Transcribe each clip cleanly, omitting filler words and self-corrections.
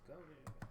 Go there.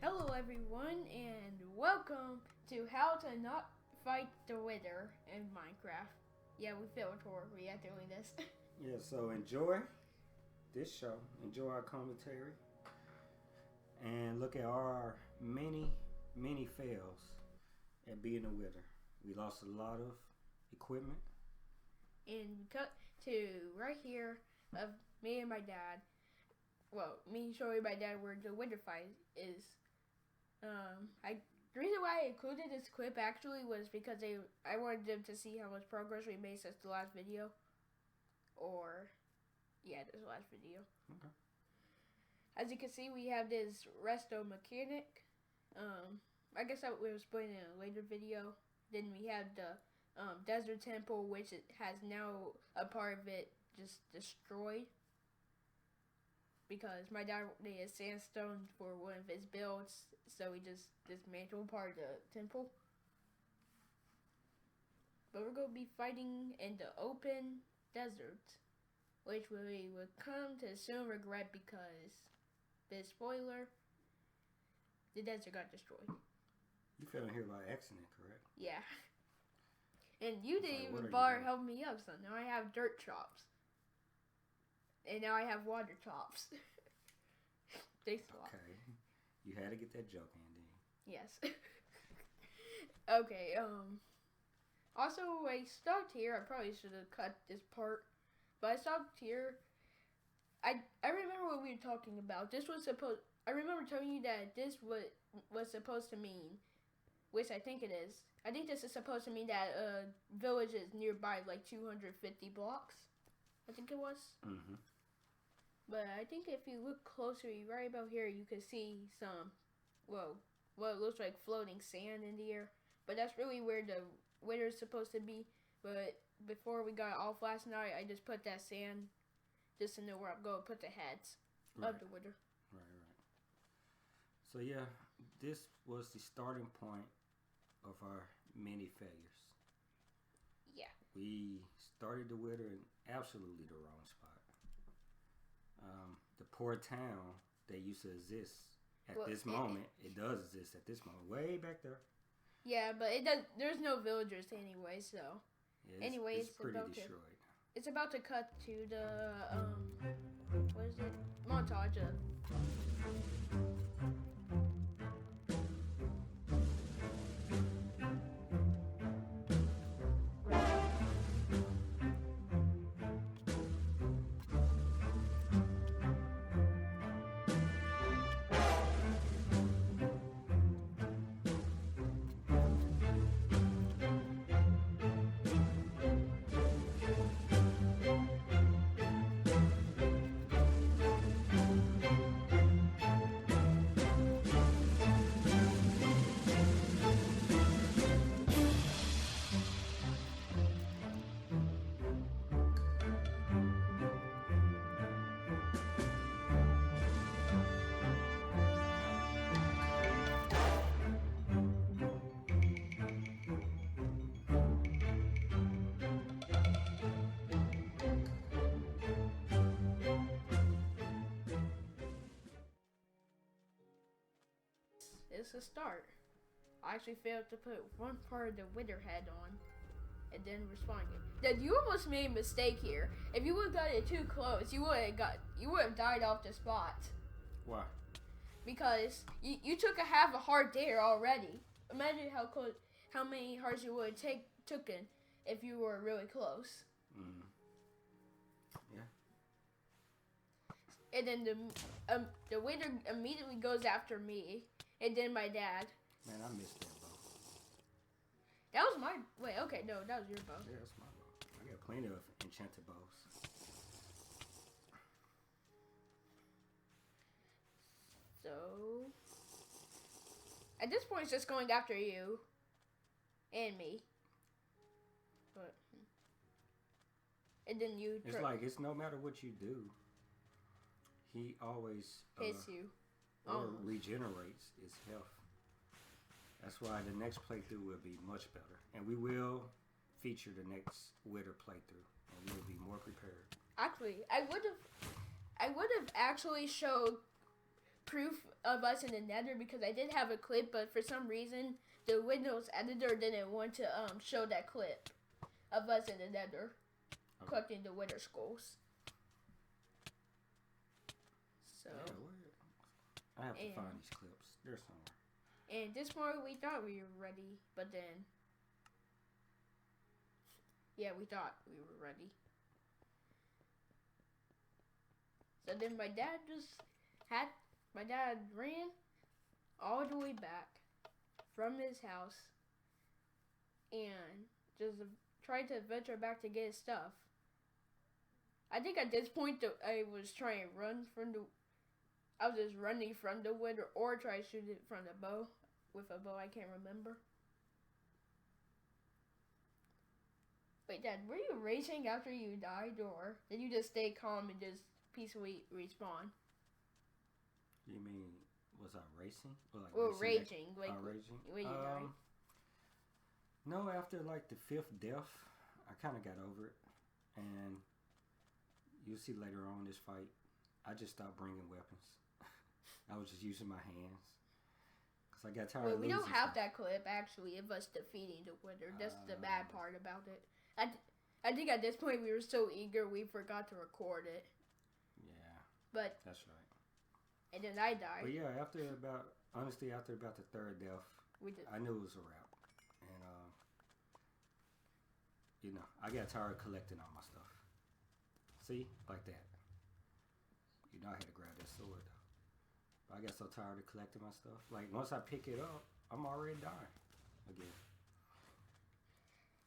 Hello everyone and welcome to How to Not Fight the Wither in Minecraft. Yeah, we failed horribly at doing this. Yeah, so enjoy this show. Enjoy our commentary. And look at our many fails at being a wither. We lost a lot of equipment. And cut to right here of me and my dad. Well, me showing my dad where the wither fight is. The reason why I included this clip actually was because I wanted them to see how much progress we made since the last video. This last video. Okay. As you can see, we have this resto mechanic. I guess I will explain in a later video. Then we have the desert temple, which has now a part of it just destroyed. Because my dad needed sandstone for one of his builds, so we just dismantled part of the temple. But we're going to be fighting in the open desert, which we will come to soon regret because, big spoiler, the desert got destroyed. You fell in here by accident, correct? Yeah. And you didn't What even are you bother doing? helping me up, so now I have dirt chops. And now I have water chops. Thanks a lot. Okay. You had to get that joke in, didn't you? Yes. Okay, also, I stopped here. I probably should have cut this part. But I stopped here. I remember what we were talking about. I remember telling you that this was supposed to mean, which I think it is. I think this is supposed to mean that village is nearby, like 250 blocks. I think it was. Mm-hmm. But I think if you look closer, right about here, you can see some, what looks like floating sand in the air. But that's really where the wither is supposed to be. But before we got off last night, I just put that sand just to know where I'm going to put the heads of the wither. Right. So yeah, this was the starting point of our many failures. Yeah. We started the wither in absolutely the wrong spot. The poor town that used to exist at this moment, it does exist at this moment, way back there. Yeah, but it does. There's no villagers anyway, so. Yeah, it's pretty about destroyed. It's about to cut to the what is it? Montage of. It's a start. I actually failed to put one part of the wither head on and then responding. Then you almost made a mistake here. If you would have got it too close, you would have died off the spot. Why? Because you took a half a heart there already. Imagine how many hearts you would have taken if you were really close. Yeah. And then the wither immediately goes after me, and then my dad. Man, I missed that bow. That was my okay, no, that was your bow. Yeah, that's my bow. I got plenty of enchanted bows. So at this point, it's just going after you and me. But and then you. It's like it's no matter what you do, he always hits you. Or regenerates his health. That's why the next playthrough will be much better. And we will feature the next wither playthrough. And we will be more prepared. Actually, I would have actually showed proof of us in the Nether because I did have a clip, but for some reason the Windows editor didn't want to show that clip of us in the Nether collecting the Wither skulls. So I have to find these clips. They're somewhere. And this morning we thought we were ready, but then we thought we were ready. So then my dad ran all the way back from his house and just tried to venture back to get his stuff. I think at this point I was trying to run from the. I was just running from the Wither or try to shoot it from the bow. With a bow, I can't remember. Wait, Dad, were you raging after you died, or did you just stay calm and just peacefully respawn? You mean, was I racing? Or like raging. Raging? When you died? No, after like the 5th death, I kind of got over it. And you'll see later on in this fight, I just stopped bringing weapons. I was just using my hands. Because I got tired of losing. We don't have that clip, actually, of us defeating the Wither. That's the bad part about it. I think at this point we were so eager we forgot to record it. Yeah. But that's right. And then I died. But yeah, after about the 3rd death, I knew it was a wrap. And I got tired of collecting all my stuff. See? Like that. I had to grab that sword though. But I got so tired of collecting my stuff. Like once I pick it up, I'm already dying again.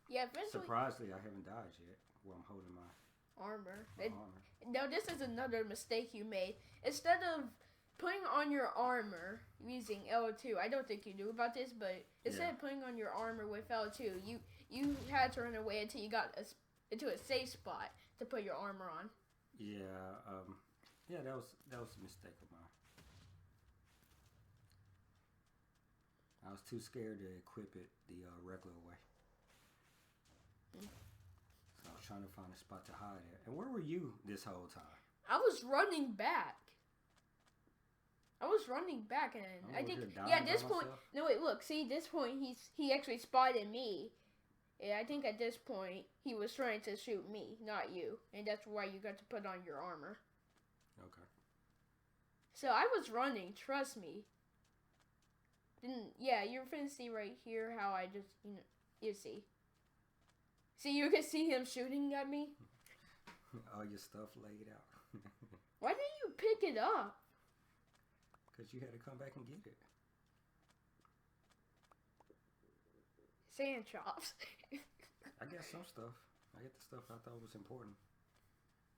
Yeah, eventually. Surprisingly, I haven't died yet. Where I'm holding my armor. No, this is another mistake you made. Instead of putting on your armor using L2, I don't think you knew about this, but instead of putting on your armor with L2, you had to run away until you got into a safe spot to put your armor on. Yeah. Yeah, that was a mistake of mine. I was too scared to equip it the regular way. So I was trying to find a spot to hide at. And where were you this whole time? I was running back. And I think at this point, no wait, look, see this point he actually spotted me. And I think at this point he was trying to shoot me, not you, and that's why you got to put on your armor. Okay. So I was running, trust me. You're finna see right here how I just, you see. See, you can see him shooting at me. All your stuff laid out. Why didn't you pick it up? Because you had to come back and get it. Sand chops. I got some stuff. I get the stuff I thought was important.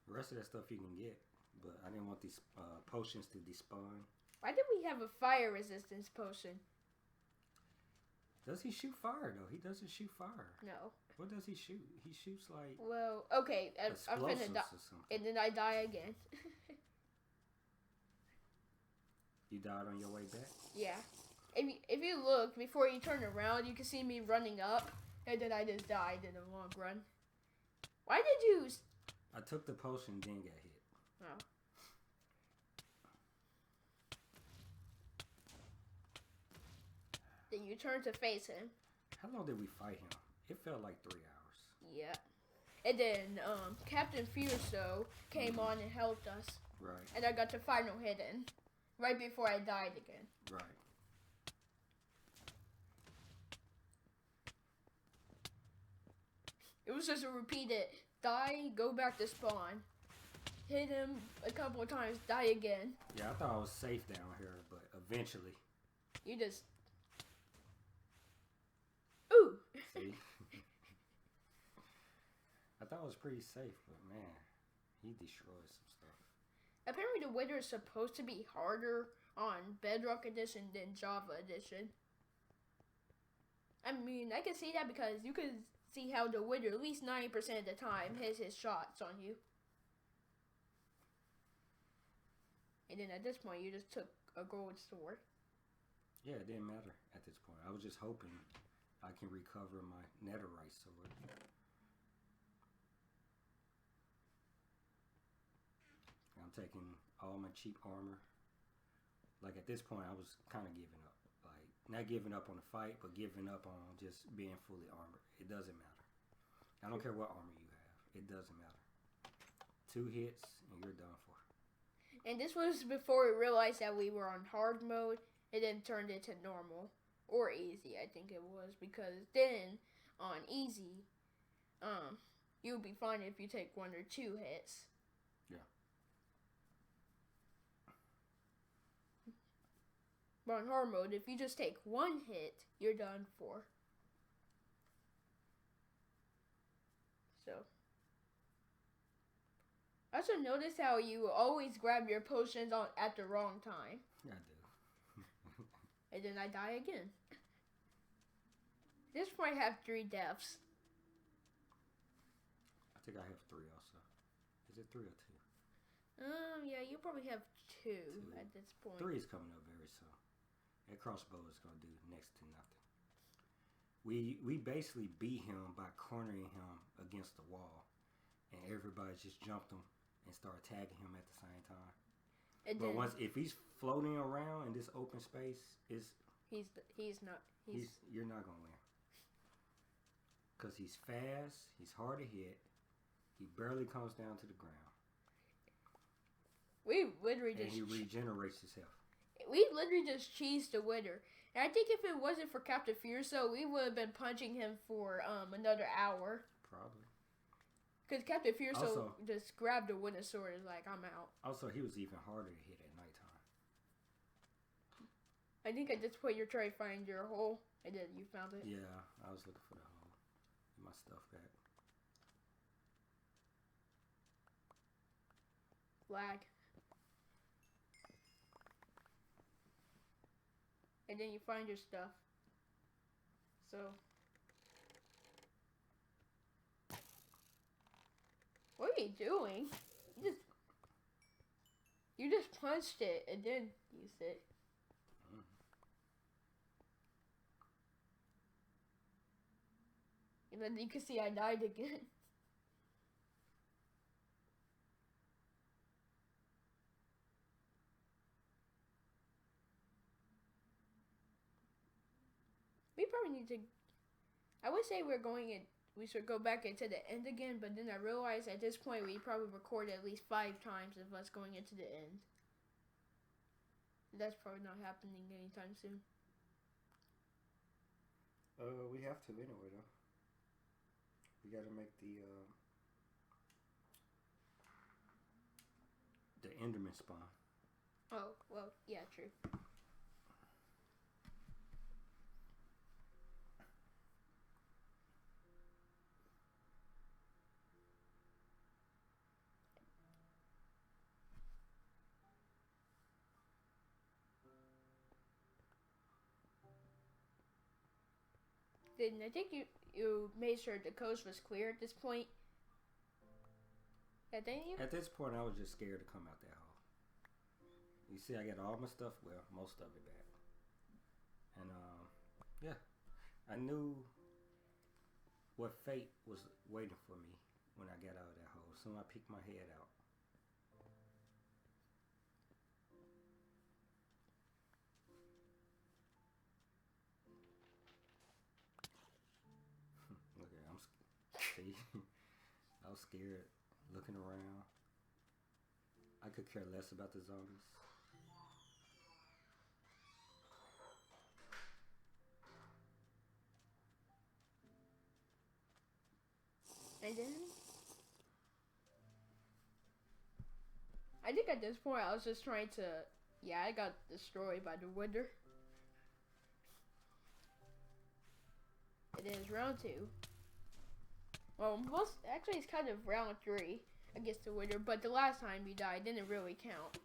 The rest of that stuff you can get. But I didn't want these potions to despawn. Why did we have a fire resistance potion? Does he shoot fire, though? He doesn't shoot fire. No. What does he shoot? He shoots like... Well, okay. I'm finna die. And then I die again. You died on your way back? Yeah. If you look, before you turn around, you can see me running up. And then I just died in the long run. Why did you... I took the potion and then got hit. Oh. Then you turn to face him. How long did we fight him? It felt like 3 hours. Yeah. And then Captain Fierso came on and helped us. Right. And I got to final hidden. Right before I died again. Right. It was just a repeated die, go back to spawn. Hit him a couple of times, die again. Yeah, I thought I was safe down here, but eventually. You just... Ooh! See? I thought it was pretty safe, but man, he destroyed some stuff. Apparently the Wither is supposed to be harder on Bedrock Edition than Java Edition. I mean, I can see that because you can see how the Wither, at least 90% of the time, hits his shots on you. And then at this point, you just took a gold sword. Yeah, it didn't matter at this point. I was just hoping I can recover my netherite sword. I'm taking all my cheap armor Like at this point, I was kind of giving up. Like not giving up on the fight, but giving up on just being fully armored. It doesn't matter. I don't care what armor you have. It doesn't matter. 2 hits and you're done for. And this was before we realized that we were on hard mode. It then turned into normal or easy, I think it was, because then on easy, you'll be fine if you take 1 or 2 hits. Yeah. But on hard mode, if you just take 1 hit, you're done for. So, I also notice how you always grab your potions at the wrong time. Yeah, I do. And then I die again. This might have 3 deaths. I think I have 3 also. Is it 3 or 2? Yeah, you probably have 2 at this point. 3 is coming up very soon. That crossbow is going to do next to nothing. We basically beat him by cornering him against the wall. And everybody just jumped him and started tagging him at the same time. But if he's floating around in this open space, you're not gonna win. Cause he's fast, he's hard to hit, he barely comes down to the ground. We literally and he regenerates himself. We literally just cheesed the winner. And I think if it wasn't for Captain Fierso, we would have been punching him for another hour. Probably. Because Captain Fierso just grabbed the winning sword and was like, I'm out. Also, he was even harder to hit at nighttime. I think at this point you're trying to find your hole, and then you found it. Yeah, I was looking for the hole. Get my stuff back. Lag. And then you find your stuff. So... What are you doing? You just punched it and then used it. And then you can see I died again. We probably need to... I would say we should go back into the end again, but then I realized at this point we probably recorded at least 5 times of us going into the end. That's probably not happening anytime soon. We have to anyway, though. We gotta make the Enderman spawn. Oh, well, yeah, true. I think you made sure the coast was clear at this point. Yeah, didn't you? At this point, I was just scared to come out that hole. You see, I got all my stuff, well, most of it back. And, yeah. I knew what fate was waiting for me when I got out of that hole. So I peeked my head out. See, I was scared looking around. I could care less about the zombies. And then I think at this point I was just trying to... Yeah, I got destroyed by the wither. It is round 2. Well, actually it's kind of round 3 against the wither, but the last time you died didn't really count.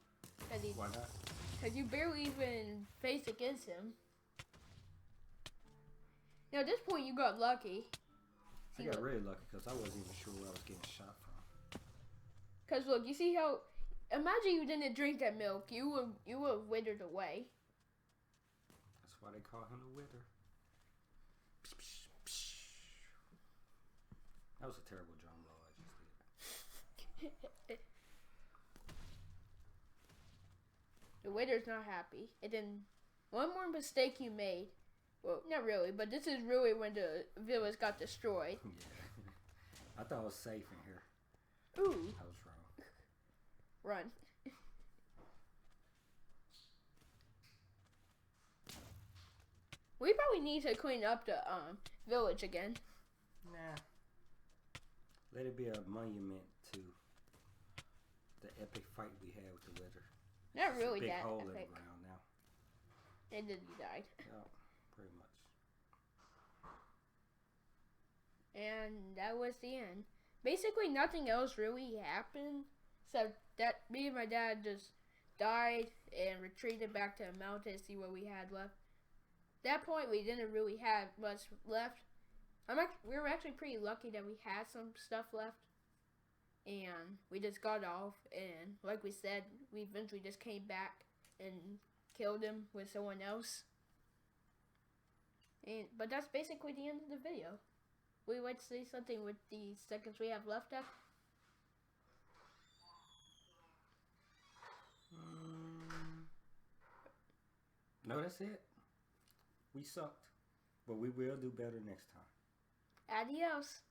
Why not? Because you barely even faced against him. Now, at this point you got lucky. I got really lucky because I wasn't even sure where I was getting shot from. Because look, you see how... Imagine you didn't drink that milk. You would have withered away. That's why they call him the wither. That was a terrible drum roll I just did. The Wither's not happy. And then one more mistake you made. Well, not really, but this is really when the village got destroyed. Yeah. I thought I was safe in here. Ooh. I was wrong. Run. We probably need to clean up the village again. Nah. Let it be a monument to the epic fight we had with the Wither. Not really Big that hole in epic. the ground now. And then you died. Yeah, pretty much. And that was the end. Basically, nothing else really happened except that me and my dad just died and retreated back to the mountain to see what we had left. At that point, we didn't really have much left. We were actually pretty lucky that we had some stuff left. And we just got off. And like we said, we eventually just came back and killed him with someone else. But that's basically the end of the video. We would say something with the seconds we have left after. No, that's it. We sucked. But we will do better next time. Adios.